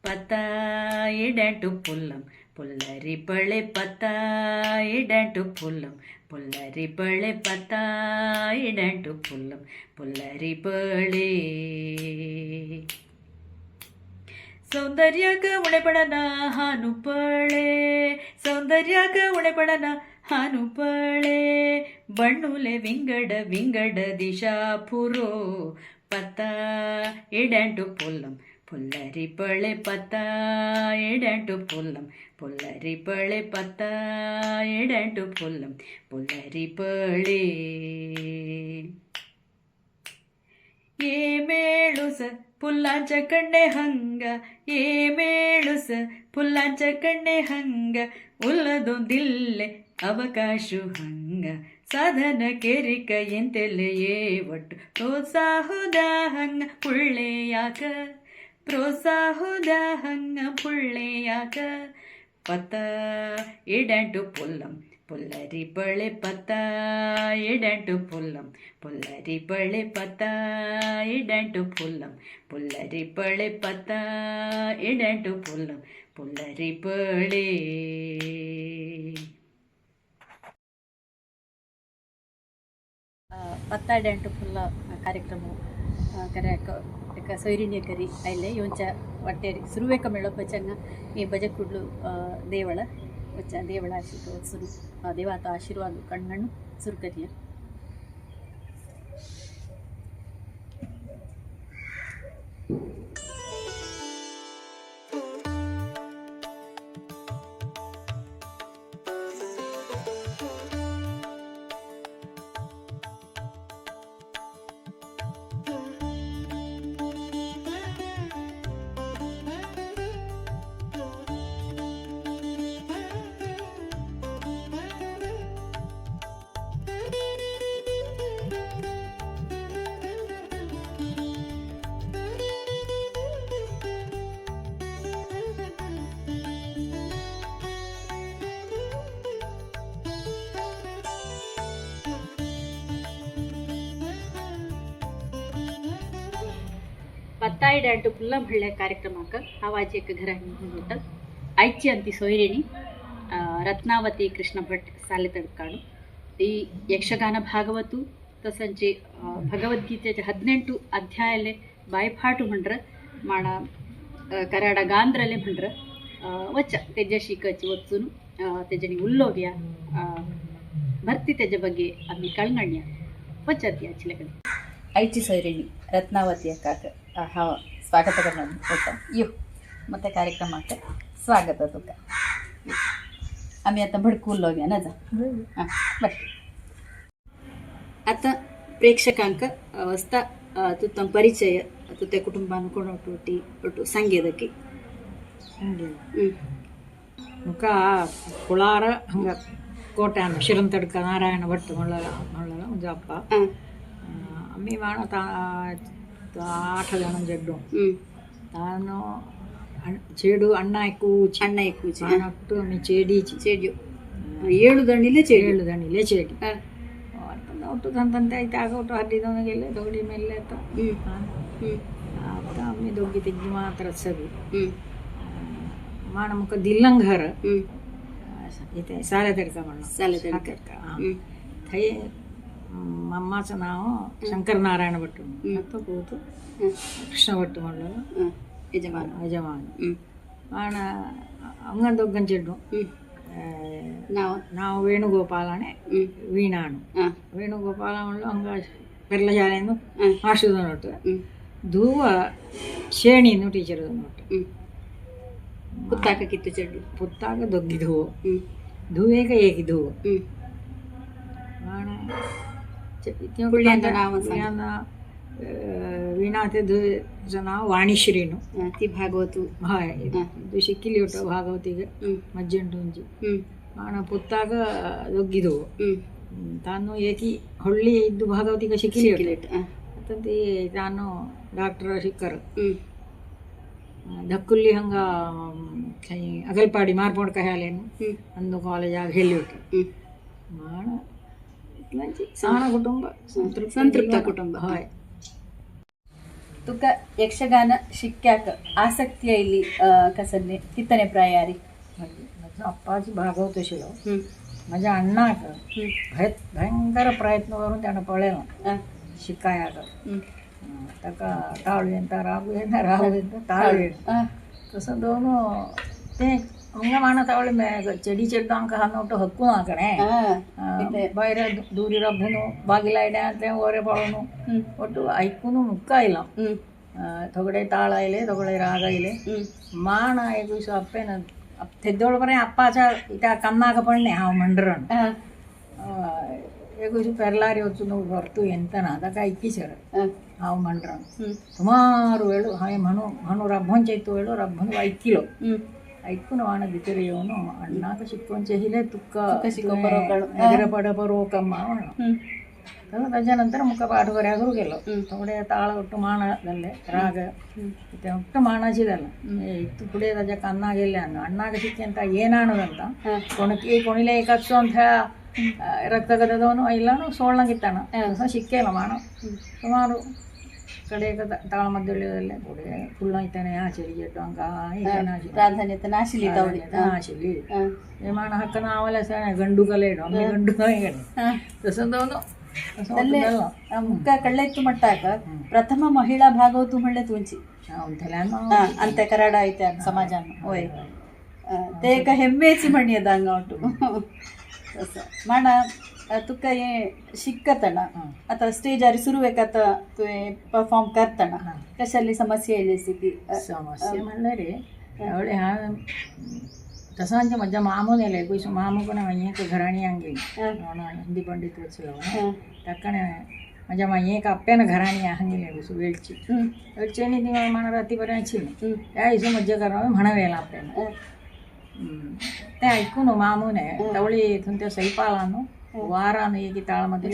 ಪತ್ತಾಯಿಡೆಂಟು ಪುಲ್ಲಂ ಪುಲ್ಲರಿ ಬಳೆ ಪತ್ತಾಯಿಡೆಂಟು ಪುಲ್ಲಂ ಪುಲ್ಲರಿ ಬಳೆ ಪತ್ತಾಯಿಡೆಂಟು ಪುಲ್ಲಂ ಪುಲ್ಲರಿ ಬಳೆ ಸೌಂದರ್ಯಕ ಉಣೆಪಡನ ಹಾನು ಪಳೆ ಸೌಂದರ್ಯಕ ಉಣೆಪಡನ ಹಾನು ಪಳೆ ಬಣ್ಣುಲೆ ವಿಂಗಡ ವಿಂಗಡ ದಿಶಾಪುರೋ ಪತ್ತಾಯಿಡೆಂಟು ಪುಲ್ಲಂ ಪುಲ್ಲರಿ ಬಳೆ ಪತ್ತಾಯಿಡೆಂಟು ಪುಲ್ಲಂ ಪುಲ್ಲರಿ ಬಳೆ ಪತ್ತಾಯಿಡೆಂಟು ಪುಲ್ಲಂ ಪುಲ್ಲರಿ ಬಳೆ ಏ ಮೇಳುಸ ಪುಲ್ಲಾಂಚ ಕಣ್ಣೆ ಹಂಗ ಏ ಮೇಳುಸ ಪುಲ್ಲಾಂಚ ಕಣ್ಣೆ ಹಂಗ ಉಲ್ಲದೊಂದಿಲ್ಲೆ ಅವಕಾಶ ಹಂಗ ಸಾಧನ ಕೆರಿಕ ಎಂತೆಲ್ಲೆಯೇ ಒಟ್ಟು ಪ್ರೋತ್ಸಾಹದ ಹಂಗ ಪುಳ್ಳೆಯಾಕ ಪ್ರೋತ್ಸಾಹದ ಹಂಗ ಪುಳ್ಳೆಯಾಕ ಪತ್ತಾಯಿಡೆಂಟು ಪುಲ್ಲಂ ಪುಲ್ಲರಿ ಬಳೆ ಪತ್ತಾಯಿಡೆಂಟು ಪುಲ್ಲಂ ಪುಲ್ಲರಿ ಬಳೆ ಪತ್ತಾಯಿಡೆಂಟು ಪುಲ್ಲಂ ಪುಲ್ಲರಿ ಬಳೆ ಪತ್ತಾಯಿಡೆಂಟು ಪುಲ್ಲಂ ಪುಲ್ಲರಿ ಬಳೆ ಪತ್ತಾಯಿಡೆಂಟು ಪುಲ್ಲ ಕಾರ್ಯಕ್ರಮ ಕರೆಯಕ ಸೊಯ್ರಿಣಿಯ ಕರಿ ಅಲ್ಲೇ ಯೋಂಚ ಒಟ್ಟೇರಿ ಸುರುವೇಕ ಮೇಳಪ್ಪ ಚಂಗ ಈ ಬಜಕುಡ್ಲು ದೇವಳ ವಚ್ಚ ದೇವಳ ಆಶೀರ್ವಾದ ಸುರು ದೇವಾತ ಆಶೀರ್ವಾದ ಕಣ್ಣಣ್ಣು ಸುರುಕರಿಯ ಪತ್ತಾಯಿಡೆಂಟು ಪುಲ್ಲಂ ಹಳ್ಳೆ ಕಾರ್ಯಕ್ರಮಕ್ಕೆ ಆವಾಜಿಯಕ್ಕೆ ಘರ ಹಿಂಗುಂಟ ಐಚಿ ಅಂತಿ ಸೊಯ್ರಿಣಿ ರತ್ನಾವತಿ ಕೃಷ್ಣ ಭಟ್ ಸಾಲೆ ತಡ್ಕಾಡು ಈ ಯಕ್ಷಗಾನ ಭಾಗವತು ತಸಂಚೆ ಭಗವದ್ಗೀತೆ 18 ಅಧ್ಯಾಯಲೆ ಬಾಯ್ಪಾಟು ಮಂಡ್ರ ಮಾಡ ಕರಾಡ ಗಾಂಧ್ರಲೆ ಮಂಡ್ರ ವಚ್ಚ ತೆಜ್ಜಶಿ ಕಚ್ಚಿ ಒತ್ಸುನು ತೆಜ್ಜನಿ ಉಲ್ಲೋಗ್ಯ ಭರ್ತಿ ತೆಜ್ಜ ಬಗ್ಗೆ ಅಮ್ಮಿ ಕಳ್ಗಣ್ಯ ವಚ್ಚತ್ಯ ಚಿಲಕಡೆ ಐಚಿ ಸೊಯ್ರಿಣಿ ರತ್ನಾವತಿ ಅಕ್ಕ ಹಾವ ಸ್ವಾಗತ ಕೊಟ್ಟ ಇವು ಮತ್ತೆ ಕಾರ್ಯಕ್ರಮಕ್ಕೆ ಸ್ವಾಗತ ತುಕ आम्ही आता भडकून लावूया ना जा हां बस आता प्रेक्षकांक वस्ता तुतंग परिचय तुते कुटुंबान कोणोटोटी ಒಟ್ಟು ಸಂಗೇದಕ್ಕೆ ಮುಖ ಕುಳಾರ ಹಂಗ ಕೋಟೆ ಅನ್ನ ಶಿರಂತಡ್ಕ ನಾರಾಯಣ ಭಟ್ ಮಳ್ಳಲ ಒಂದು ಅಪ್ಪ ಅಮ್ಮಿ ಮಾಣ 8 ಜನ ಜಡ್ಡು ತಾನು ಚೇಡು ಅಣ್ಣ ಎಕ್ಕೂಚಿ ಅಣ್ಣಟ್ಟು ಅಮ್ಮಿ ಚೇಡೀಚಿ 7 ದಣಿಲೆ ಚೇಡಿ ಒಟ್ಟು ತಂತೆ ಆಯ್ತು ಆಗೋಟು ಹರಿದವನಿಗೆಲ್ಲ ದೊಡ್ಡಿ ಮೇಲೆ ಆತ ಅಮ್ಮಿ ದೊಡ್ಡಿ ತೆಗ್ಗಿ ಮಾತ್ರ ಸರಿ ಮಾಣ ಮುಖ ದಿಲ್ಲಂಘರ ಇತ್ತೆ ಸಾಲೆ ತಡ್ಕ ಥೈ ಮಮ್ಮಾಚ ನಾವು ಶಂಕರ ನಾರಾಯಣ ಭಟ್ಟು ಮತ್ತು ಕೂತು ಕೃಷ್ಣ ಭಟ್ಟು ಮಾಡಲು ಯಜಮಾನ ಮಾಣ ಅಂಗಂದೊగ్గನ್ ಚೆಡ್ಡು ನಾವು ವೇಣುಗೋಪಾಲನೆ ವೀಣಾಣು ವೇಣುಗೋಪಾಲ ಮಳ್ಳು ಹಂಗ ಪೆರ್ಲ ಶಾಲೆಯನ್ನು ಮಾಸ್ಟರ್ ನೋಟು ಧೂವ ಶೇಣಿಯನ್ನು ಟೀಚರ್ ನೋಟು ಪುತ್ತಾಕ ಕಿತ್ತು ಚೆಡ್ಡು ಪುತ್ತಾಕ ದೊಗ್ಗಿದುವು ಧೂವೇಗ ಏಕಿದುವು ಮಾಣ वीणाते नाव वाणीश्रीनु ती भागवतु हय ಇದು ಶಿಕ್ಕಿಲಿ ಒಟ್ಟು ಭಾಗವತಿಗೆ ಮಜ್ಜೆಂಟು ಒಂಜಿ ಮಾಣ ಪುತ್ತಾಗ ದೊಗ್ಗಿದು ತಾನು ಏಕಿ ಹೊಳ್ಳಿ ಇದ್ದು ಭಾಗವತಿಗೆ ಶಿಕ್ಕಿಲಿ ಅತ್ತಂತಿ ತಾನು ಡಾಕ್ಟರ್ ಶಿಕ್ಕರ್ ದಕ್ಕುಲ್ಲಿ ಹಂಗ ಅಗಲ್ಪಾಡಿ ಮಾರ್ಪೋಡ್ ಕಹಾಲೇನು ಒಂದು ಕಾಲೇಜ್ ಆಗ ಹೇಳಿ ಮಾಣ ಸಾಣ ಕುಟುಂಬ ಸಂತೃಪ್ತ ಕುಟುಂಬ ಹಯ तुका यक्षगान शिक्क्याक आसक्ती आयली कसन्ने कितने प्रायारी माझ्या अप्पाची भागवत आशिल्लो माझ्या अण्णाक भयंकर प्रयत्न करून त्यानं पळयलो शिकायाक ताका ताळू येता रागू येता रागू येता ताळू येता तसं दोन ते ಹಂಗೆ ಮಾಡತಾವಳೆ ಚೆಡಿ ಚೆಡ್ಡು ಅಂಕ ಹನ್ನೊಟ್ಟು ಹಕ್ಕು ಹಾಕಣೆ ಬೈರ ದೂರಿ ರಬ್ಬನು ಬಾಗಿಲ ಇಡೆ ಅಂತ ಓರೆ ಪಳೋನು ಒಟ್ಟು ಐಕ್ಕೂನು ಮುಕ್ಕ ಇಲ್ಲ ತೊಗಡೆ ತಾಳ ಇಲೆ ತೊಗಡೆ ರಾಗ ಇಲೆ ಮಾಣ ಎಗುಸು ಅಪ್ಪೇನ ತೆದ್ದೋಳು ಬರೀ ಅಪ್ಪಾಚ ಇಟ ಕನ್ನಾಕ ಪಣ್ಣೆ ಹಾವು ಮಂಡ್ರಣ ಎಗುಸು ಪೆರ್ಲಾರಿ ಹೊತ್ತು ನಾವು ಹೊರತು ಎಂತನ ಅದಕ್ಕೆ ಐಕ್ಕಿಸರ ಹಾವು ಮಂಡ್ರಣ ಸುಮಾರು ಹೇಳು ಹಾಗೆ ಮನು ರಬ್ಬಂಚೈತು ಹೇಳು ರಬ್ಬನು ಐಕ್ಕಿಲೋ ऐकून वाण भितर येवन अण्णाक शिकोवन चेहिले तुका एगरे पड बरोवकम्मा म्हणून ताच्या नंतर मुका पाठ बऱ्याकूच गेलो थोडे ताळ ಒಟ್ಟು ಮಾಣ जाल्ले राग ते ಒಟ್ಟು ಮಾಣाची जालें इतू फुडें ताच्या कान्ना गेले अण्णाक शिकेंत ಏನಾಣದಂತ कोणीले एकाचो ಅಂತ ರಕ್ತಗತದವನು ಇಲ್ಲಾನು ಸೋಳ್ನಾಗಿತ್ತಾನ तसं शिकेलो ಮಾಣ ಸುಮಾರು कडेक ताळ मध्यले पुढे फुलां इतने आशिल्ली जेटो हांकां प्राधान्य नाशिल्ली तावडी नाशिल्ली हे माण हक्क नावले आसा गंडू कलेडो आमी गंडू कले तसं दोन मुक्का कळ्ळे इतू मट्टाक प्रथम महिळा भागवतू म्हणले तुमची अंत कराड ಐತೆ ಸಮಾಜಾನ ಹೋಯ್ ते एक ಹೆಮ್ಮೆची म्हणयेद हांगा ಒಟ್ಟು माण तुका हे शिकतना आता स्टेजार सुरू वेकात तुवें परफॉर्म करतना कशाली समस्या येयली ती समस्या म्हणल्यार त्यावेळी हा तसांचे म्हज्या मामून येयले पयस मामूक मायेक घराणी गेली हिंदी पंडीत वचलो ताका म्हज्या मायेक आप्यान घराणी हांगेली पयस वेळची वेळचेनी ती माण राती बरें आशिल्लें त्या दिसा म्हज्या घरा म्हणा येयला आप्यान तें आयकून मामून तवळी हितून त्या सैपाला न्हू वारान एक ताळमध्ये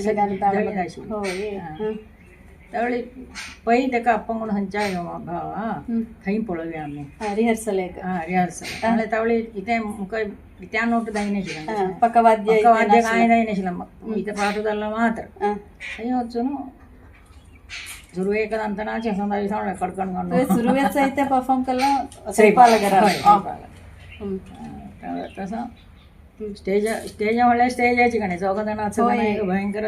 त्यावेळी पै ताका अप्पंगून हंच्या भावा थंय पळोवया आमी रिहर्सल रिहर्सल त्यावेळी इथे मुका त्या नोट जायनाशिल्लें पकवाद्य कांय जायनाशिल्लें इथे पाठ जाल्लो मात्र थंय वचून सुरवेक अंतनाचे संदाची सांगलें कडकण सुरवेच इथे परफॉर्म केला सैपाला घरा तसं स्टेज म्हणल्यार स्टेजाची कणे चौगा जाणां भयंकर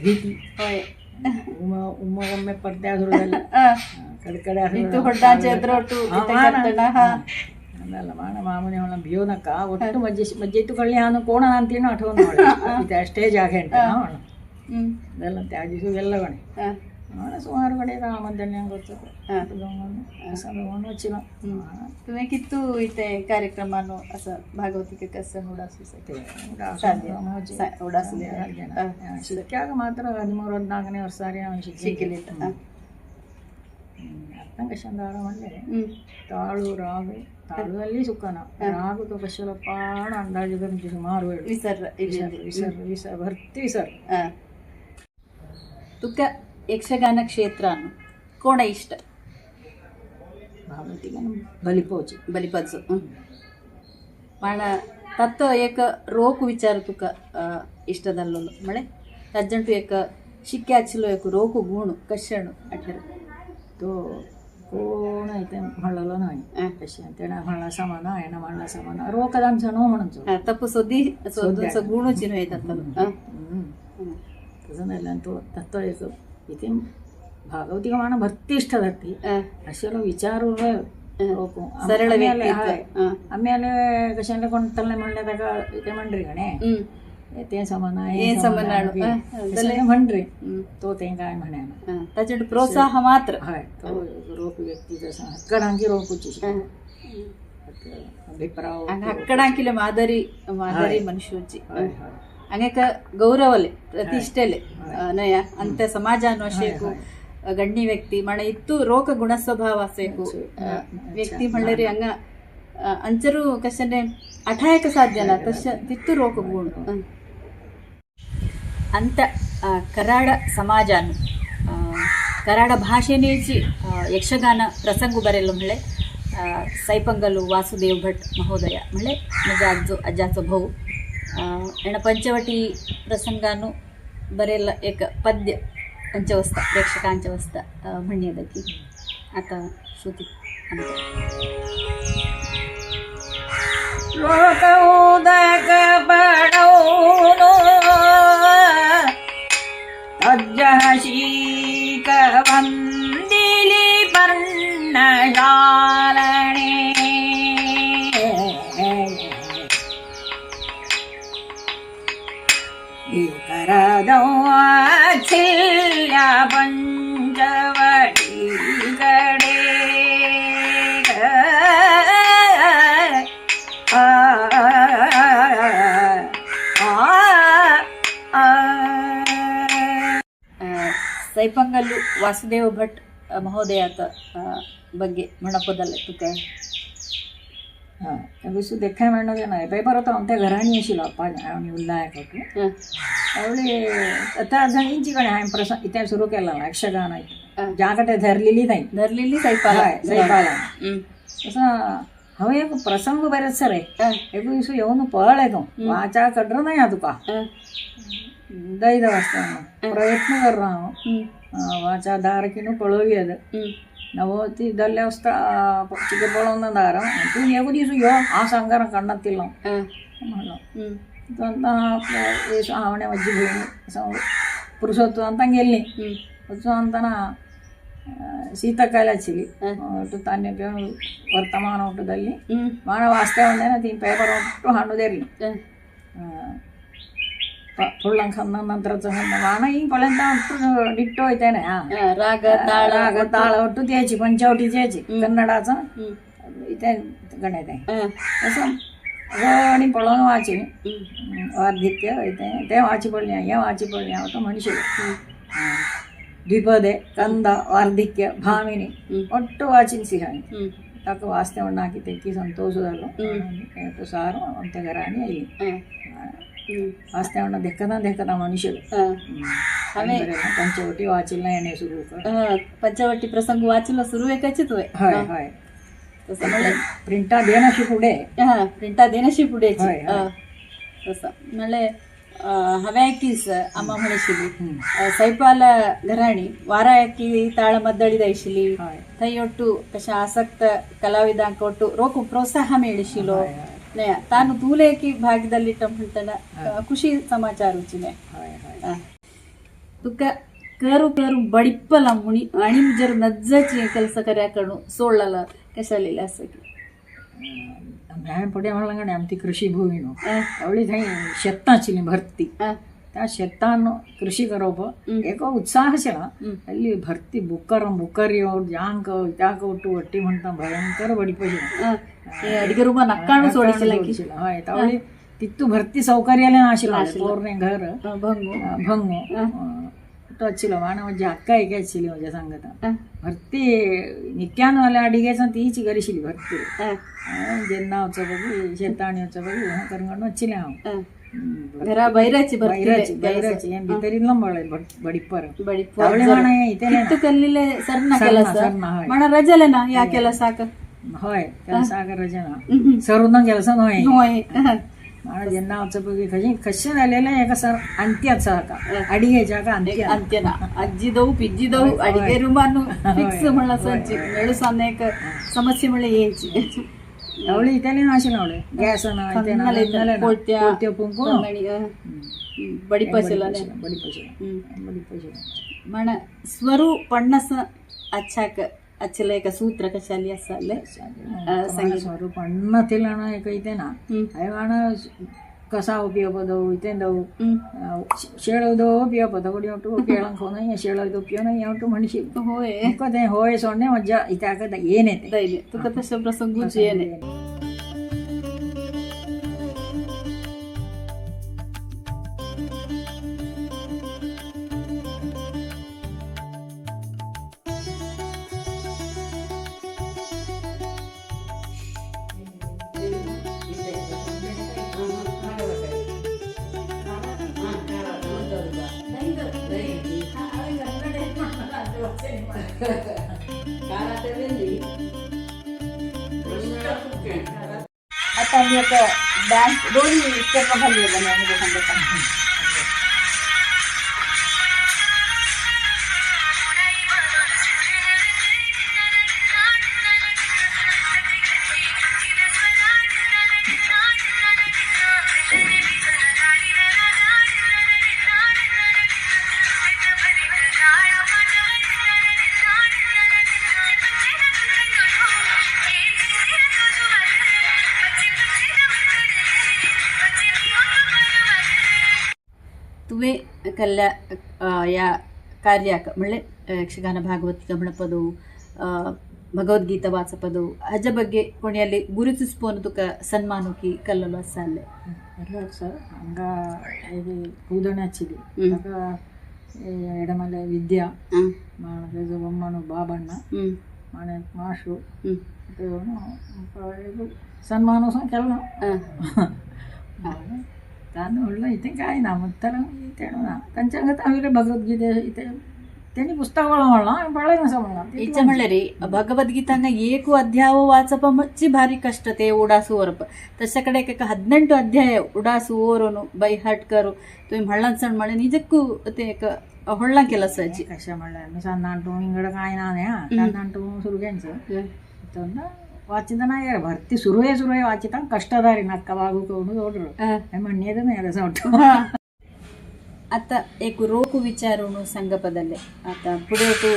भीती उम्मे पड्ड्या सुरू जाल्या कडकड्या जालें माण मामूने म्हणून भियो नाका ಒಟ್ಟು मज्जे तुकडली हांव कोण अंतीन आठवून त्या स्टेजाक हेंटा म्हणून जाल्यार त्या दिसा गेल्लो कणे म्हणून सुमार कडेन मध्यान असं वचिलो तुम्ही कितू इथे कार्यक्रमानो असं भागवतिक कसं उडासू शिक्क्याक मात्र 13-14 वर्सांनी हांवें शिकले आतां कशें जालें म्हणल्यार ताळू राग ताळू जाल्ली सुकना राग तो कशेलो पाण अंदाज करून सुमार वेळ विसर भरती विसर तुका यक्षगान क्षेत्रान कोण इष्ट बलिपच पण तत्व एक रोक विचार तुका इष्ट जाल्लो म्हळ्यार ताजेंटू एक शिक्क्याचलो एक रोक गुण कशें अठर तो कोण इथे म्हणलेलो न्हय तशें तेणें म्हणला समाना हेणें म्हणला समाना रोक आमचो न्हू म्हणून तप्प सोदूचो गुणूच न्हय तातूंत तसं जाल्यार तो तातो एक इथे भागवतिक माण भरती इष्ट जाती अशेलो विचार सरळ आमी आले कशें कोण तल्ले म्हणलें ताका ते म्हणरी गणे ते समाना हे समाना म्हणरी तो तें कांय म्हणना ताचे प्रोत्साह मात्र हय तो रोप व्यक्ती तसो हक्कडांकी रोपूची अभिप्राय हक्कडांकिले मादरी मनुष्योची ಹಂಗೆ ಗೌರವಲೆ ಪ್ರತಿಷ್ಠೆಲೆ ನಯ ಅಂತ ಸಮಾಜಾನು ಅಶೇಕು ಗಣ್ಯ ವ್ಯಕ್ತಿ ಮಣ ಇತ್ತು ರೋಗ ಗುಣ ಸ್ವಭಾವ ಸೇಕು ವ್ಯಕ್ತಿ ಮಳ್ಳರಿ ಹಂಗ ಅಂಚರು ಕಶನೆ ಅಠಾಯಕ ಸಾಧ್ಯನ ತಶ ತಿತ್ತು ರೋಗ ಗುಣ ಅಂತ ಕರಾಡ ಸಮಾಜಾನು ಕರಾಡ ಭಾಷೆನೇಚಿ ಯಕ್ಷಗಾನ ಪ್ರಸಂಗು ಬರೆಲ್ಲ म्हळे सैपंगलू वासुदेव भट महोदय म्हळे माझ्या अज्जाचो भाऊ एणं पंचवटी प्रसंगानु बरेल एक पद्य पंचवस्ता प्रेक्षकांचवस्ता म्हणण्यात आता श्रुती लोक उदक पडवून तज्जशीक वंदिली पर्णशालणे करदौच्छिल्य पंचवटी गडे ಸೈಪಂಗಲ್ಲು ವಾಸುದೇವ ಭಟ್ ಮಹೋದಯಾತ ಬಗ್ಗೆ म्हणपोदಲ್ಲ तुका विसू देखाय म्हणणं नाही पेपर होता आमच्या घराणी आशिल्लो आमी उल्लायक होतो आवळी आता जणींची कणे हांवें प्रसंग इथे सुरू केला यक्षगान ज्या कटे धरलेली सैपाला तसं हांवें एक प्रसंग बरेच सर एक दिवस येऊन पळय तूं वाचा कडर नाही हा तुका दैद वाचता प्रयत्न कर हांव वाचा दारकीन पळोवी ನಾವು ಇದ್ದಲ್ಲೇ ಚಿಕ್ಕ ಪಳೋನ ದಾರ ತೂ ಹೇಗೂ ದಿವಸ ಯೋ ಆ ಸಂಗಾರ ಕಣ್ಣತ್ತಿಲ್ಲ ಅಂತ ಆವಣೆ ಅಜ್ಜಿ ಬೀಣಿ ಪುರುಷೋತ್ತು ಅಂತ ಗೆಲ್ಲಿ ಹೊತ್ತು ಅಂತನ ಶೀತಕಾಲ ಹಚ್ಚಿಲಿ ಒಟ್ಟು ತಾನೇ ವರ್ತಮಾನ ಊಟದಲ್ಲಿ ಮಾಡ ವಾಸ್ತೆ ಒಂದೇನ ತೀನ್ ಪೇಪರ್ ಒಟ್ಟು ಹಣ್ಣುದೇರ್ಲಿ फुडलांक खंदा नंतरचो खंदा वाणा ही पळयता ಒಟ್ಟು डिट्टो वयताने राग ताळ ಒಟ್ಟು त्याची पंचवटी त्याची कन्नडाचा इथे गणित आहे असं आणि पळोवन वाची वार्धिक्य वयते ते वाची पडली हे वाची पडली हांव मनुष्य द्विपदे कंद वार्धिक्य भामिनी ಒಟ್ಟು वाचिन्सी हांवें ताका वाचते म्हणून नाकी तेकी संतोष जालो सार आमच्या घरांनी आयली वाचते म्हणून देखता मनुष्य पंचवटी वाचिल्ला येणे सुरू पंचवटी प्रसंग वाचिल्लो सुरू एकाचीच होय हय हय तसं म्हणजे प्रिंटा देण्याशी पुढे प्रिंटा देण्याशी पुढे तसं म्हणले हांवें ऐकीस अम्मा म्हणशिली सैपाल घराणी वारा ऐकी ताळ मद्दळी आशिल्ली थंय ಒಟ್ಟು कशें आसक्त कलाविदांक ಒಟ್ಟು रोख प्रोत्साह मेळिशिल्लो तानु तूलेकी भागदಲ್ಲಿಟ್ಟ म्हणटना ಖುಷಿ ಸಮಾಚಾರ ಉಚಿನೆ तुका करू करू बडिप्पला मुणी आणि जर नज्जाची ಕೆಲಸ ಕರ್ಯಾಕಣು ಸೋಳ್ಳಲ कशालेले असं की हांवें पुढे म्हणलं आमची कृषी भूमी न्हू आवळी थंय शेतां आशिल्लीं भरती त्या शेतान कृषी करप एक उत्साह आशिल्लो ಅಲ್ಲಿ भरती बुक्कऱ्यो जांक त्याक ಒಟ್ಟು ಒಟ್ಟಿ म्हणटा भयंकर बडिप्प अडिगे रूम नक्काणू सोडिसिल्ला हय तावळी तितू भरती सौकर्यालय आशिल्लो पोरणे घर भंगो तो आशिल्लो माण म्हजी अक्का एक आशिल्ली म्हज्या सांगता भरती नित्यान वाल्या अडिगेच तीच गरिशिल्ली भरती जेन्ना वचो पळय शेतांनी वचो पळय करंगण वचशिल्लें हांव घरा बैराची बैराची भितरिल्लो बडिप्पर आवळे माण इतू कल्लिले सरना ಕೆಲಸ माण रजलेना या ಕೆಲಸಕ್ಕೆ हय ಕೆಲಸಕ್ಕೆ रजना सरून ಕೆಲಸ ನೋಯ್ माण जेन्ना वचो पळय कशें जालेलें हेका सर अंत्याच सारका अडिगेच्या का अंत्यना अज्जी दऊ पिज्जी दऊ अडिगे रूमानु फिक्स म्हणला संची मेळूस अनेक समस्ये म्हणले यायची ಅವಳು ಇತೇನೆ ಆಶಿನವಳೆ ಗ್ಯಾಸ್ ಕೊಳ್ತ್ಯ ಪುಂಕು ಬಡಿಪಶಲನೆ ಮಣ ಸ್ವರು ಪಣ್ಣಸ ಅಚ್ಚಾಕ अच्छले का सूत्र कशाली असाले संगीत स्वरूप पण्ण तिलाना एक इतेना हायवाण कसा उपयोग दऊ इते दऊ शेळो दो उपयोग पदगडी ಒಟ್ಟು ಕೇಳಂಕ ಹೋನ शेळो पियोन ಯಾವಟ್ಟು ಮನುಷ್ಯ होय ಕತೆ ಹೋಯ ಸೊನ್ನೆ ಮಜ್ಜಾ ಇತಾಕ ಏನೇತೆ ದೈಲಿ ತುಕ ತಶ ಪ್ರಸಂಗುಚಿ ಏನೆ आता मी एक डान्स दोन्ही स्टेप खाली बनवणे सांगत तुवे कल्ल्या या कार्याक म्हणले यक्षगाನ ಭಾಗವತಿಕ म्हणपदो ಭಗವದ್ಗೀತಾ ವಾಚಪದವು ಅಜ್ಜ ಬಗ್ಗೆ ಕೊನೆಯಲ್ಲಿ ಗುರುತಿಸ್ಬೋದು ತುಕ ಸನ್ಮಾನಕ್ಕೆ ಕಲ್ಲಲು ಅಲ್ಲೇ ಎಲ್ಲ ಸರ್ ಹಂಗ ಇದು ಕೂದಣ ಹಚ್ಚಿದೆ ಆಗ ಎಡಮಲೆ ವಿದ್ಯಾ ಮಾಣ ಬೊಮ್ಮನು ಬಾಬಣ್ಣ ಮಾಣ ಮಾಷು ಇದು ಸನ್ಮಾನ ಸಹ ಕೆಲ ತಾನು ಒಳ್ಳೆ ಇತ್ತೆ ಕಾಯಿ ನಮ್ಮತ್ತರ ಇತ್ತೇನು ಕಂಚಾಂಗ ತಾವಿದ್ರೆ ಭಗವದ್ಗೀತೆ ಇತ್ತೆ त्यांनी पुस्तकाला म्हणला बळा नसा म्हणला इच्छा म्हणले रे भगवद्गीतांगा एक अध्याय वाचपची भारी कष्ट ते उडासू वरप तशाकडे एक 18 अध्याय उडासू ओरोनु बೈ हार्ट करू तुम्ही म्हणला सण म्हणे निजಕ್ಕೂ ते एक ಹೊಳ್ಳ ಕೆಲಸ ಅಜ್ಜಿ कशा म्हणला मी सन्नांटू इंगड काय नाने सन्नांटू सुरू घ्यायचं ತಂದ ವಾಚಿದ ನಾಯ ಭರ್ತಿ ಸುರುವೆ ವಾಚಿತ ಕಷ್ಟದಾರಿ ನಕ್ಕವಾಗು ಕೊಂಡು ನೋಡ್ರು ಮಣ್ಣೇದ ಅದಸ ಒಟ್ಟು आता एक रोकू विचारून संगपदल्ले आता पुढे तू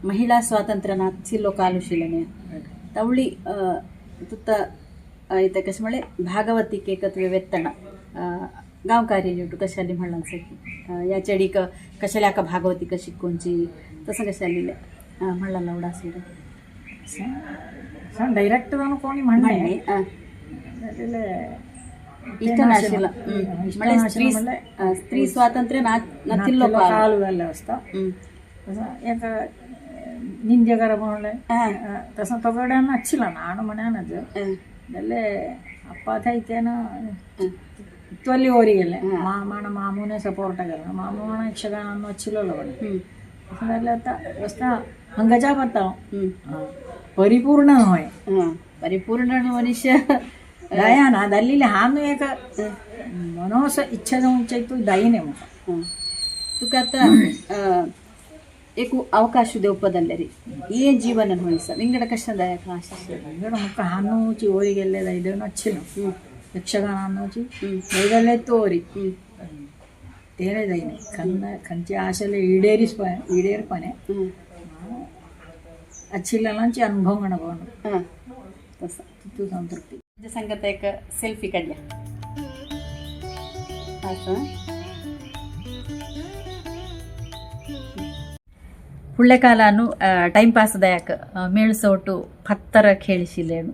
महिला स्वातंत्र्यना चिल्लो कालुशिलने तवळी तुत्त इथं कसं म्हणे भागवती एकत्व वेत्तण गावकारी निवडू कशाली म्हणलं सकी या चढीक कशाला का भागवती कशी कोणची तसं कशाली म्हणलं लवडा असेल ಡೈರೆಕ್ಟ್ कोणी म्हणणे स्त्री स्वातंत्र्य कालुगल्ले असता एक ನಿಂದ್ಯಗರ म्हणले तसं तगड्यानं ಹಚ್ಚಿಲ್ಲ ನಾನು ಮನ್ಯಾನಜ ಅಲ್ಲೇ ಅಪ್ಪ ಥೈತೇನ ಇತ್ವಲ್ಲಿ ಓರಿಗೆಲ್ಲ ಮಾಮನ ಮಾಮೂನೇ ಸಪೋರ್ಟ್ ಆಗಲ್ಲ ಮಾಮೂನ ಯಕ್ಷಗಾನನ್ನು ಹಚ್ಚಿಲ್ಲಲ್ಲ ಬಳಿ ಅದೆಲ್ಲ ಅಷ್ಟ ಹಂಗಜಾ ಬರ್ತಾವ ಪರಿಪೂರ್ಣ होय परिपूर्ण मनुष्य दयाना दल्लीले हानु एक मनोस इच्छा उंच तू दयिने मग तुका आता एक ಅವಕಾಶ ದೇವಪದಲ್ಲ ರೀ ಏ ಜೀವನ ಹೋಯ್ಸ ವಿಂಗಡ ಕಷ್ಟದಾಯಕ ಆಶಿಸ್ ವಿಂಗಡ ಮುಖ ಹಾನೂಚಿ ಓರಿಗೆಲ್ಲ ಇದನ್ನು ಹಚ್ಚಿನ ಯಕ್ಷಗಾನ ಅನ್ನೋಚಿ ಇದಲ್ಲೇ ತೋರಿ ತೇರೆ ದೈನೆ ಕಂಚಿ ಆಶಲೆ ಈಡೇರಿಪನೆ ಹಚ್ಚಿಲ್ಲಂಚಿ ಅನುಭವ ಗಣಬಹುದು तसं तू संतृप्ती संगत एक सेल्फी काढल्या असं फुडल्या कालानु टाइमपास दायक मेळसोटू पत्तर खेळशिलेनु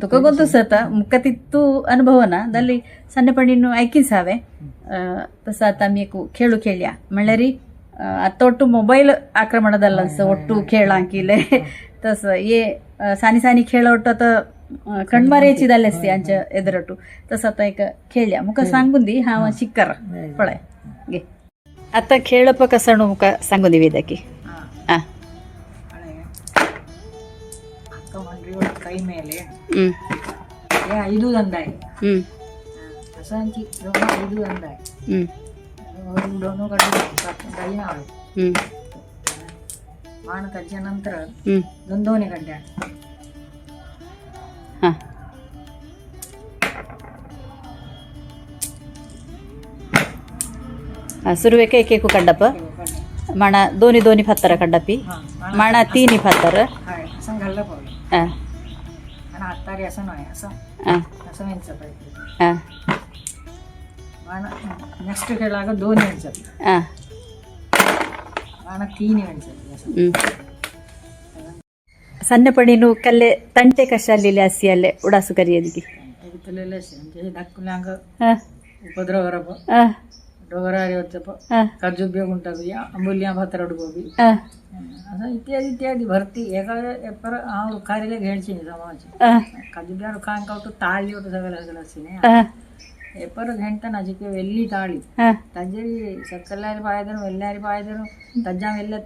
तुका गोंतू सता मुक्कतित्तू अनुभवना दल्ली सन्नेपणीनु ऐकीस हावे तसं आता मी एक खेळू खेळ्या म्हणल्या री आता ಒಟ್ಟು ಮೊಬೈಲ್ ಆಕ್ರಮಣದಲ್ಲ ಒಟ್ಟು खेळांकिले तसं ये सानी खेळ ಒಟ್ಟು आता कणमारेची जाले असते आमच्या एदरटू तसं आता एक खेळ्या मुका सांगून दी हा शिक्कर पळय गे आता खेळप कसं मुका सांगून दी वेदकी हां ಅಕ್ಕ ಮಂಡ್ರಿ ಕೈ ಮೇಲೆ ಐದು ದಂದಾಯ ಅಸಂಚಿ ಐದು ದಂದಾಯ दोनों कडे मान त्याच्यानंतर दोन गड्ड्या सुरुवेक एक एक कड्डप माणा दोन्ही फत्तर कड्डपी माणा तीन फत्तर असं घाललं पाहिजे आणि आत्तारी असं नाही असं व्हायचं पाहिजे ನೆಕ್ಸ್ಟ್ ಕೇಳಾಗ ದೋನಿ ಅನ್ಸತ್ತೆ ನಾನು ತೀನಿ ಅನ್ಸತ್ತೆ ಸಣ್ಣಪಣಿನು ಕಲ್ಲೆ ತಂಟೆ ಕಷಾಲಿಲೆ ಅಸಿಯಲ್ಲೆ ಉಡಾಸು ಕರಿಯದಿಗೆ ತಲೆಲೆ ಸಂಜೆ ದಕ್ಕುಲಾಂಗ ಉಪದ್ರವ ವರಪ ಡೋಗರಾರಿ వచ్చಪ ಕರ್ಜುಬ್ಯ ಗುಂಟಬಿಯ ಅಂಬುಲ್ಯ ಭಾತರ ಹುಡುಗೋಬಿ असं इत्यादी भरती एका एपर कार्याला घ्यायची समाज कजुब्या रुखांक होतो ताळली होतो सगळं असेने एपर घंटा नजिक वेल्ली ताळी तज्जरी सकल्लारी पायदर वेल्लारी पायदर तज्जा वेल्ल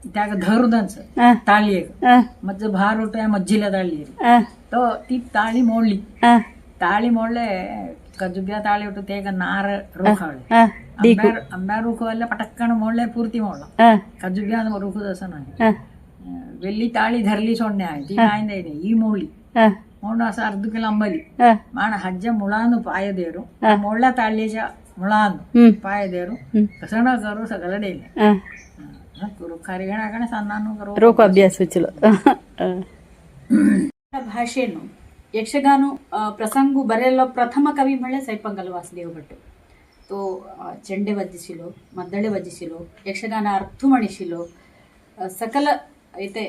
त्याग धरुदंच ताळी एक मज्ज भार उठ्या मज्जीला ताळी तो ती ताळी मोडली ताळी मोडले कजुब्या ताळी होतो ते नार रोखावले अंब्या रुखवल्या पटक्कन मोडले पूर्ती मोडला कजुब्या रुखद असं नाही वेल्ली ताळी धरली सोडणे आहे ती काय नाही ही मोडली मोड असं अर्ध किलो अंबली माण हज्ज मुळानु पायदेरू मोडला ताळलीच्या मुळानु पायदेरू कसं न करू सगळं डेले ಕರಿಗಣ ಸಣ್ಣನು ರೋಗ ಅಭ್ಯಾಸ ಭಾಷೆನು ಯಕ್ಷಗಾನ ಪ್ರಸಂಗು ಬರೆಯಲ್ಲ ಪ್ರಥಮ ಕವಿ ಮಳೆ ಸೈಪಂಗಲ್ ವಾಸುದೇವ ಭಟ್ तो ಚೆಂಡೆ ವಜ್ಜಿಸಿಲು ಮದ್ದಳೆ ವಜ್ಜಿಸಿಲು ಯಕ್ಷಗಾನ ಅರ್ಥ ಮಣಿಸಿಲು ಸಕಲ ಐತೆ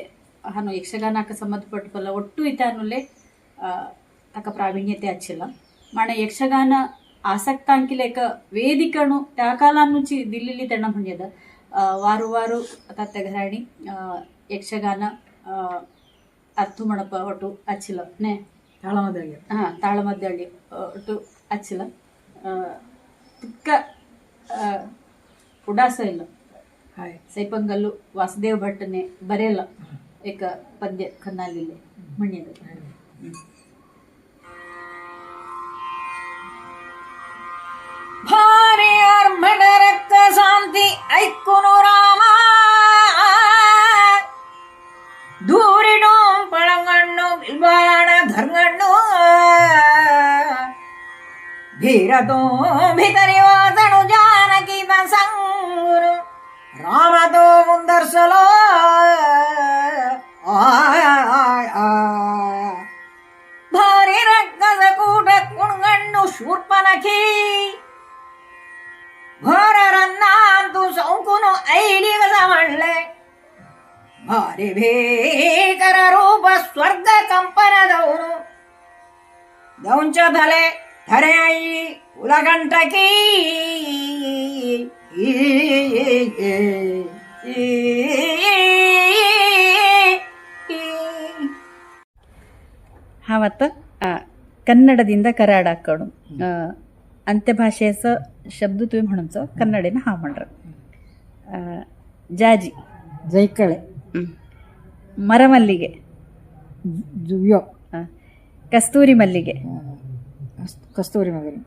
ಹಾನು ಯಕ್ಷಗಾನಕ್ಕೆ ಸಂಬಂಧಪಟ್ಟಲ್ಲ ಒಟ್ಟು ಐತೆ ಅನ್ನೋಲ್ಲೇ ತಕ್ಕ ಪ್ರಾವೀಣ್ಯತೆ ಹಚ್ಚಿಲ್ಲ ಮಾಣ ಯಕ್ಷಗಾನ ಆಸಕ್ತಾಂಕಿಲೇಕ ವೇದಿಕನು ತ್ಯಾಕಾಲನ್ನುಂಚಿ ದಿಲ್ಲಿಲಿ ತೆಣ್ಣ ಹೊಣ್ಯದ ವಾರು ವಾರು ತತ್ತೆ ಘರಾಣಿ ಯಕ್ಷಗಾನ ಅರ್ಥ ಮಣಪ ಒಟ್ಟು ಹಚ್ಚಿಲ್ಲ ನೇ ತಾಳಮದ್ದಳ್ಳಿ ತಾಳಮದ್ದಳ್ಳಿ ಒಟ್ಟು ಹಚ್ಚಿಲ್ಲ ತುಕ್ಕ ಉಡಾಸ ಇಲ್ಲ ಸೈಪಂಗಲ್ಲು ವಾಸುದೇವ್ ಭಟ್ಟನೆ ಬರೆಯಲ್ಲ ಏಕ ಪದ್ಯ ಕನ್ನಾಲಿಲೆ ಮಣ್ಯದ ಭಾರಿ ಅರ್ಮಣ ರಕ್ತ ಶಾಂತಿ ಐಕ್ಕುನು ರಾಮ ದೂರಿಡು ಪಳಂಗಣ್ಣು ಬಿಲ್ಬಾಣ ಧರ್ಮಣ್ಣು ಭೀರತೋ ಭಿತರಿ ವಾಸಣು ಜಾನಕಿತ ಸಂಗುರು ರಾಮತೋ ಮುಂದರ್ಸಲೋ ಭಾರಿ ರಕ್ಕಸ ಕೂಟ ಕುಣ್ಗಣ್ಣು ಶೂರ್ಪನಖಿ ಘೋರರನ್ನಾಂತು ಸೌಂಕುನು ಐಲಿಗದ ಮಳ್ಳೆ ಭಾರಿ ಭೀಕರ ರೂಪ ಸ್ವರ್ಗ ಕಂಪನದವನು ದೌಂಚ ತಲೆ ಧರೆಯೈ ಉಲಗಂಟಕಿ ಹಾವತ್ತ ಕನ್ನಡದಿಂದ ಕರಾಡ ಹಾಕೋಣ ಅಂತ್ಯಭಾಷೆಯಸ ಶಬ್द तुम्ही म्हणूनच ಕನ್ನಡಿನ हा म्हणर ಜಾಜಿ ಜೈಕಳೆ ಮರಮಲ್ಲಿಗೆ ಜುವ್ಯೋ ಕಸ್ತೂರಿ ಮಲ್ಲಿಗೆ ಕಸ್ತೂರಿ ಮಗರಿ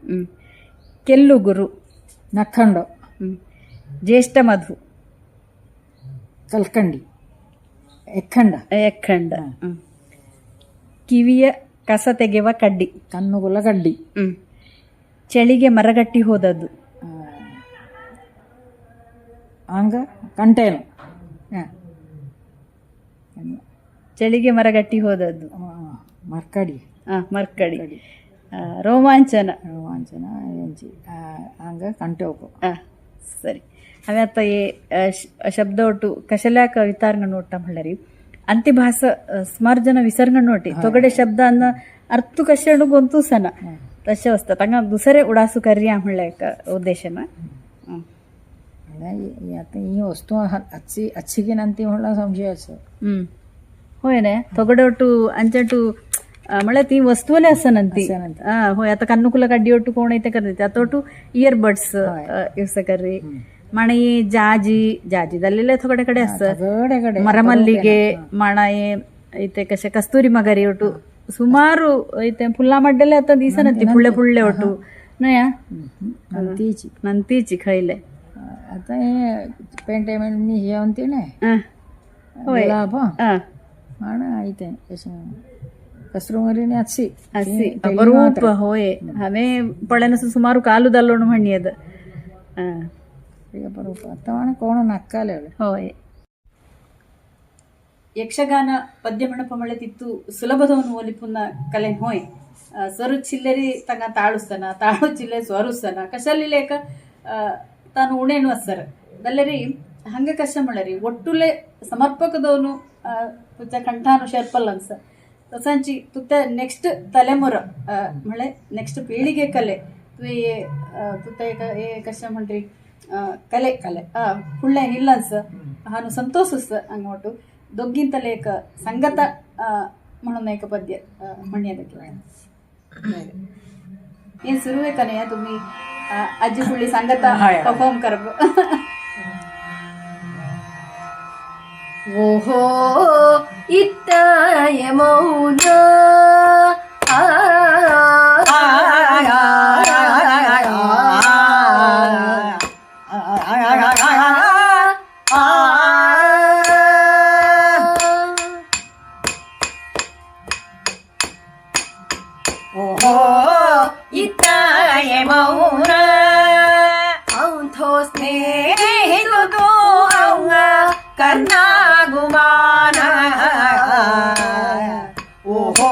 ಕೆಲ್ಲುಗುರು ನಖಂಡು ಜ್ಯೇಷ್ಠ ಮಧು ಕಲ್ಕಂಡಿ ಎಕ್ಕಂಡ ಎಕ್ಕಂಡ ಕಿವಿಯ ಕಸ ತೆಗೆವ ಕಡ್ಡಿ ಕಣ್ಣುಗುಲ ಗಡ್ಡಿ ಚಳಿಗೆ ಮರಗಟ್ಟಿ ಹೋದದ್ದು ಹಂಗ ಕಂಟೇನು ಚಳಿಗೆ ಮರಗಟ್ಟಿ ಹೋದದ್ದು ಮರ್ಕಡಿ ಮರ್ಕಡಿ ರೋಮಾಂಚನ ರೋಮಾಂಚನ ಎಂಚಿ ಹಂಗ ಕಂಟೆ ಹೋಗು ಸರಿ ಹಾಗೆ आता हे शब्द ಒಟ್ಟು ಕಶಲ್ಯಾಕ ವಿತಾರಂಗ ನೋಟ म्हणल्यारी अंत्यभास स्मार्जन विसर्ग नोटी तोगडे शब्दांना अर्थ कशा गोंतू सना तसे असतात तांगा दुसरे उडासू कार्य म्हणल्याक उद्देशन आता ही वस्तू अच्छी ನಂತಿ म्हणला संशय असं होय ना तोगडे ಒಟ್ಟು अंचटू म्हळ्यार ती वस्तूले असनंती होय आता कन्नुकुला कड्डी ಒಟ್ಟು कोण ಐತೆ करते आता ಒಟ್ಟು इयरबड्स यूज कररी माणे ಜಾಜಿ ಜಾಜಿದಲ್ಲೆಲ್ಲ थोडे ಕಡೆ असत ಮರಮಲ್ಲಿಗೆ ಮಾಣಾಯಿ ಐತೆ ಕಶೆ ಕಸ್ತೂರಿ ಮಗರಿ ಒಟ್ಟು ಸುಮಾರು ಐತೆ ಫುಲ್ಲಾ ಮಡ್ಡೆಲ್ಲ आता दिसनंती फुल्ले फुल्ले ಒಟ್ಟು नया नंतीची खैले आता हे पेंटेमेंट नी हे म्हणते ना होय माणा ಐತೆ ಕಸ್ತೂರಿಮಗರಿನೇ ಅಚ್ಚಿ ಅಪರೂಪ ಹೋಯ್ ಹಮೆ ಪಳೆನಸು ಸುಮಾರು ಕಾಲುದಲ್ಲೋಣ ಮಣ್ಣಿಯದ ಅಪರೂಪ ಅತ್ತವಾಣ ಕೋಣ ನಕ್ಕಾಲೆ ಹೋಯ್ ಯಕ್ಷಗಾನ ಪದ್ಯ ಮಂಡಪ ಮಳೆತಿತ್ತು ಸುಲಭದವನು ಒಲಿಪುನ್ನ ಕಲೆ ಹೋಯ್ ಸ್ವರು ಚಿಲ್ಲರಿ ತಂಗ ತಾಳುಸ್ತನ ತಾಳು ಚಿಲ್ಲೆ ಸ್ವರುಸ್ತನ ಕಶಲಿಲೇಕ ತಾನು ಉಣೇನು ಅಸ್ಸರ ದಲ್ಲರಿ ಹಂಗ ಕಷ್ಟ ಮಳರಿ ಒಟ್ಟುಲೆ ಸಮರ್ಪಕದವನು ತುತ್ತ ಕಂಠಾನು ಶರ್ಪಲ್ ಅನ್ಸ तसांची तुत्या नेक्स्ट तलेमुर म्हळे नेक्स्ट पिळिगे कले तुत्या हे कशें म्हणटरी कले कले फुडलें हिल्लन्स हानु संतोषस हांगा ಒಟ್ಟು दोग्गींतले एक संगत म्हणून एक पद्य म्हणण्यादಕ್ಕೆ ಏನ್ ಸುರುವೆ ಕನೆಯ तुम्ही ಅಜ್ಜಿ ಹುಳ್ಳಿ ಸಂಗತ परफॉर्म करब ಓಹೋ ಇತ್ತಾಯ ಮೌನ ಓಹೋ ಇತ್ತಾಯ ಮೌನ ಅಂಥೋ ಸ್ನೇಹಿತುದು ಅವಂಗ ಕರ್ನಾಗುಮಾನ ಓಹೋ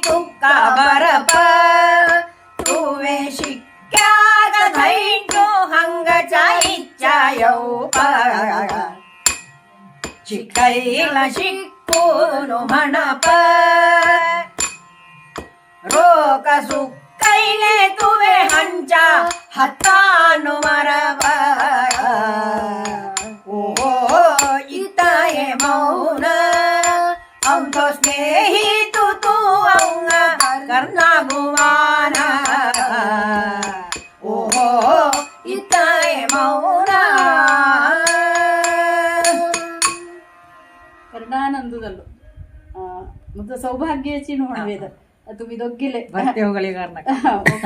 तुका बरप तुवे शिक्क्याग धैंटो हंगचा इच्छा येऊप शिकैला शिक्कूनु म्हणप रोक सुक्कैले तुवे हंचा हत्तानु मरब ओ इताये मौन अंतो स्नेही तू अंग करना गुमान ओ इताये मौन कर्णानंददल्लो ಮತ್ತೆ ಸೌಭಾಗ್ಯची म्हणवेद तुम्ही दोघीले ಭಕ್ತಿ ಹೋಗಲಿ ಕಾರಣ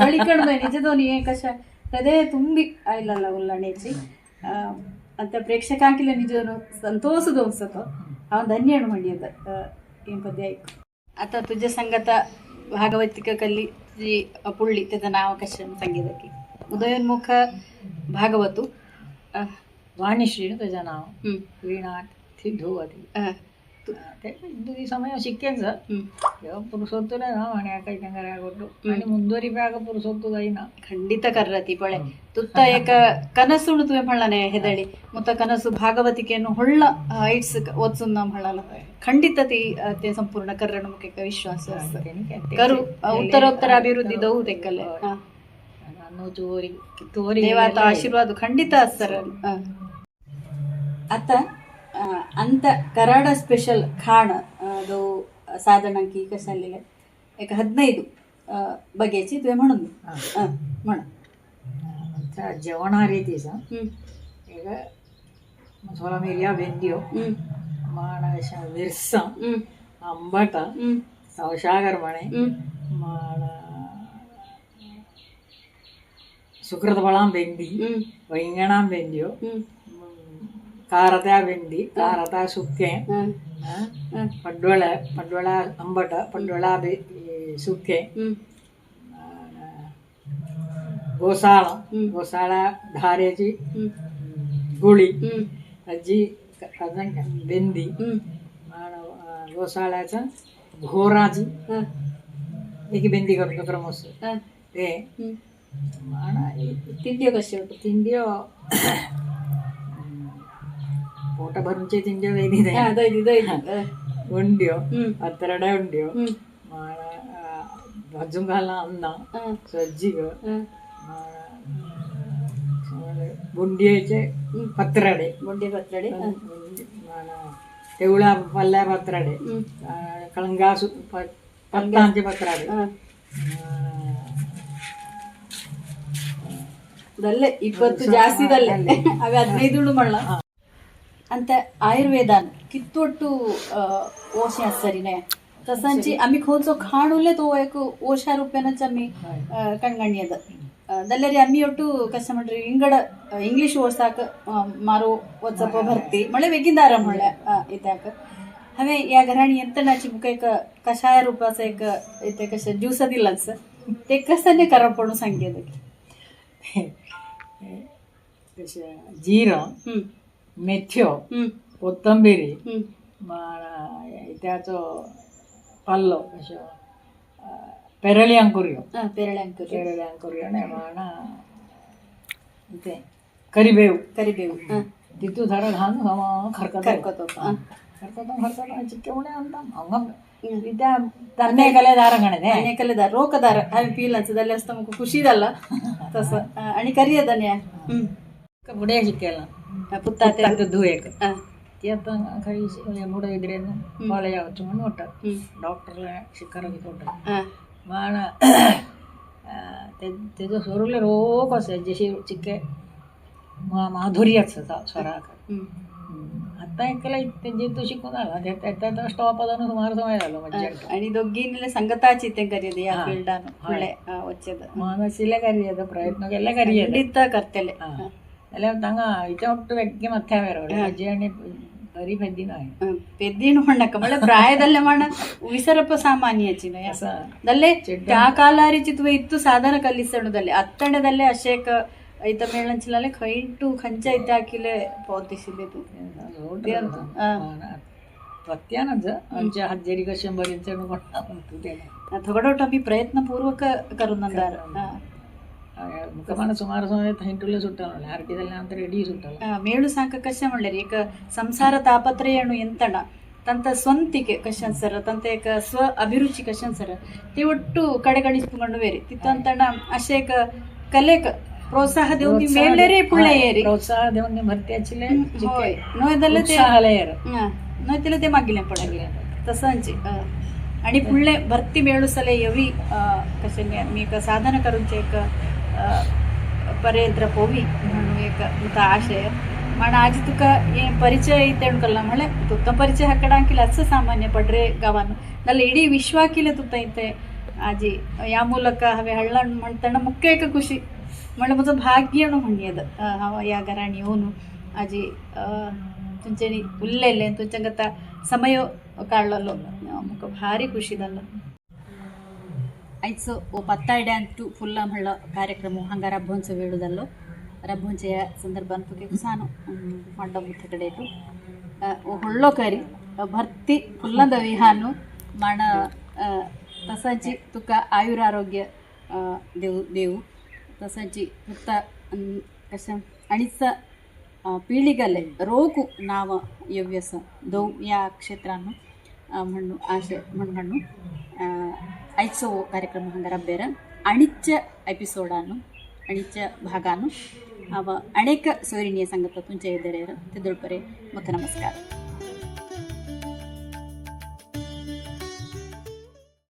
ಕಳಿಕಣ್ದು ನಿಜದೋನಿ ಕಶ ಹೃದಯ ತುಂಬಿ ಆಯ್ಲಲ್ಲ ಉಲ್ಲಣೆಚ್ಚಿ ಅಂತ ಪ್ರೇಕ್ಷಕಾಂಕಿಲ ನಿಜನು ಸಂತೋಷದ ಅನ್ಸತ ಅವನು ಧನ್ಯನು ಮಂಡ್ಯದ ಏನ್ ಪದ್ಯ ಆಯ್ತು आता तुझ्या संगत भागवतिक कल्ली जी पुळ्ळी त्याचं नाव कशा संगीतकी उदयोन्मुख भागवतू ವಾಣಿಶ್ರೀ त्याचं नाव वीणा धुवती ते ಈ ಸಮಯ ಸಿಕ್ಕೇನ್ಸ ಪುರುಸೊತ್ತುಲೆ ನಾವು ಹಣೆ ಕೈತಂಗರೆ ಆಗೋದು आणि ಮುಂದುವರಿಬ್ಯಾಗ ಪುರುಸೊತ್ತುದೈನ ಖಂಡಿತ ಕರ್ರತಿ ಪಳೆ ತುತ್ತ ಏಕ ಕನಸುಡು ತುವೆ ಮಳ್ಳನೆ ಹೆದಳಿ ಮುತ್ತ ಕನಸು ಭಾಗವತಿಕೆಯನ್ನು ಹೊಳ್ಳ ಐಟ್ಸ್ ಓದ್ಸುನ್ನ ಮಳ್ಳಲ ಖಂಡಿತ ते संपूर्ण करण मुके विश्वास करू उत्तरोत्तर अभिवृद्धी दऊ तेकले ನಾನು ತೋರಿ देवाचा आशीर्वाद ಖಂಡಿತ असतर आता अंत कराड स्पेशल खाण जो साधनांकी कशालेले एक 15 बघ्याची तुवे म्हणून म्हण जेवण ರೀತಿಸ ಈಗ ಮಸಾಲ ಮಿರಿಯ ಬೆಂದಿಯೋ ಮಾಣಶ ವಿರ್ಸ ಅಂಬಟ ಸೌಶಾಗರ ಮಣೆ ಮಾಣ ಸುಕೃತ ಬಳಾಂ ಬೆಂದಿ ವೈಂಗಣಾಂ ಬೆಂದಿಯೋ ಕಾರತಾ ಬೆಂದಿ ಕಾರತಾ ಸುಕ್ಕೆ ಪಡ್ವಳ ಅಂಬಟ ಪಡ್ವಳ ಸುಕ್ಕೆ गोसाळ धारेची गुळी अजी बेंदी गोसाळ्याचा घोराची एक बेंदी करतो क्रमस ते तिंड्यो कशी होतो तिंड्यो पोट भरूनचे तिंड्यो वेगळी उंड्यो अतरडे उंड्यो भाजून घालना अन्न सज्जीग बुंडीचे पत्राडे तेवळा पल्ल्या पत्राडे कळंगा पत्तांचे पत्राडे ದಲ್ಲೆ 20 ಜಾಸ್ತಿ ದಲ್ಲೆ ಅವೆ 15 ಮಳ್ಳ ಅಂತ आयुर्वेदान कितोट्टू ओशे आसरीने तसांची आम्ही खोचो खाण उरले तो एक ओशा रुपयानच आम्ही कणगणयद दल्लेरी आम्ही ಒಟ್ಟು कशें म्हणटरी इंगड इंग्लिश ओसाक मारो वचप भरती म्हळ्यार बेगीनदार म्हळ्यार इत्याक हांवें ह्या घराणी यंत्रणाची मुका एक कषाय रुपाचो एक इथे कशें ज्यूस दिलाच ते कसाने करप म्हणून सांगेद जीरा मेथ्यो कोथंबिरी त्याचो पल्लो कशो पेरळ्यांक करूयो ने माणा ते करिबेव तितू झाडा घालून खरकतो चिक्के उणे अंता हंगा त्या तन्नेकले दार गणने तन्नेकले दार रोकदार आम्ही पिलाच जाल्यार असता मग खुशी जाला तसं आणि करियदन्या बुडे चिक्केला पुत्ता ते धुयेक ती आता खरी मुडे इद्रे कॉलेज आवच म्हणून वाटत डॉक्टरला शिकाराक वाटत माण तेजो सोरुले रोग असे जशी चिक्के माधुर्य स्वराक आता ऐकला जे तू शिकून आला त्यात स्टॉप अदान सुमार समय झालो मज्जा आणि दोघींनी संगताची ते करियद या फील्डान फुळे वच्चेद मानसिले करियद प्रयत्न केले करियद ಖಂಡಿತ ಕರ್ತಲೆ ಅಲ್ಲ ತಂಗ ಇಟ ಒಟ್ಟು ವ್ಯಕ್ತಿ ಮತ್ತೆ ಬೇರೆ ಅಜ್ಜಿ ಅಣ್ಣಿ ಬರೀ ಪೆದ್ದಿನ ಪೆದ್ದಿನ ಹೊಣ್ಣಕ್ಕ ಮಳೆ ಪ್ರಾಯದಲ್ಲೇ ಮಾಡ ವಿಸರಪ್ಪ ಸಾಮಾನ್ಯಚಿನ ದಲ್ಲೇ त्या कालारीची तुवे इतू साधन कलिसणुदल्ले अत्तणेदल्ले अशेक ಐತ ಮೇಳಂಚಿಲಲೆ ಖೈಂಟು ಖಂಚ ಇದ್ದ ಹಾಕಿಲೆ ಪೌತಿಸಿದೆ तू ಪ್ರತ್ಯಾನಂದ ಅಂಚೆ ಹಜ್ಜರಿ ಕಶಂಬರಿ ಅಂತ थोडं आम्ही प्रयत्नपूर्वक करून नंतर मुखमान सुमार समय थंयटुले सुट्टाल आरटीದಲ್ಲಿ ಅಂತ ರೆಡಿ सुट्टाल ಮೇಳು ಸಾಕ ಕಶ म्हणल्यार एक संसार तापत्रयणू ಎಂತಣ ತಂತ ಸ್ವಂತಿಕೆ ಕಶನ್ ಸರ್ ತಂತ एक स्व अभिरुची कशान सर ते ಒಟ್ಟು ಕಡೆಗಣಿಸ್ಕೊಂಡು ಬೇರೆ ತಿತ್ತಂತಣ ಅಶೇಕ ಕಲೆಕ प्रोत्साह देऊन मेळलेरे पुळे येरी प्रोत्साह देऊन भरती आचिले होय नोयदले ते उत्साहालयर नोयतिले ते मागिले पडले तसंच आणि पुढले भरती मेळुसले यवी कशे मी एक साधन करूनचे एक पर्यंत्र पोवी म्हणून एक तुका आशय पण आज तुका हे परिचय इथे कल्ला म्हळे तुका परिचय हाकडांकिला असं सामान्य पडरे गावान नल्ला इडी विश्वाकिले तुका इथे आजी या ಮೂಲಕ हवे हळण म्हणताना मुख्य एक खुशी म्हणजे माझं भाग्य म्हणून हांव या घरान येवन आजी तुमच्यानी उरलेले तुमच्या गता समय काढलेलो म्हाका भारी खुशी जालो आयज ओ पत्तायड्यांतू फुल्ला म्हणलो कार्यक्रम हांगा राबोवचो वेळ जाल्लो राबोवचे ह्या संदर्भान तुका कुसानो मांडो मुथे कडेन व्हडलो करी भरती फुल्ला दवी हानू माण तसाची तुका आयुर आरोग्य देऊ तसाची तुका कशें आनीच पिळिगले रोग नाव येव्यस दो या क्षेत्रान म्हणून आशे म्हणून आयचो कार्यक्रम हांगा राबेर आणीच्या एपिसोडान आणीच्या भागान हांव अनेक सोयरिणीं सांगता तुमच्या एदेरेर ते दळपरे मुख नमस्कार.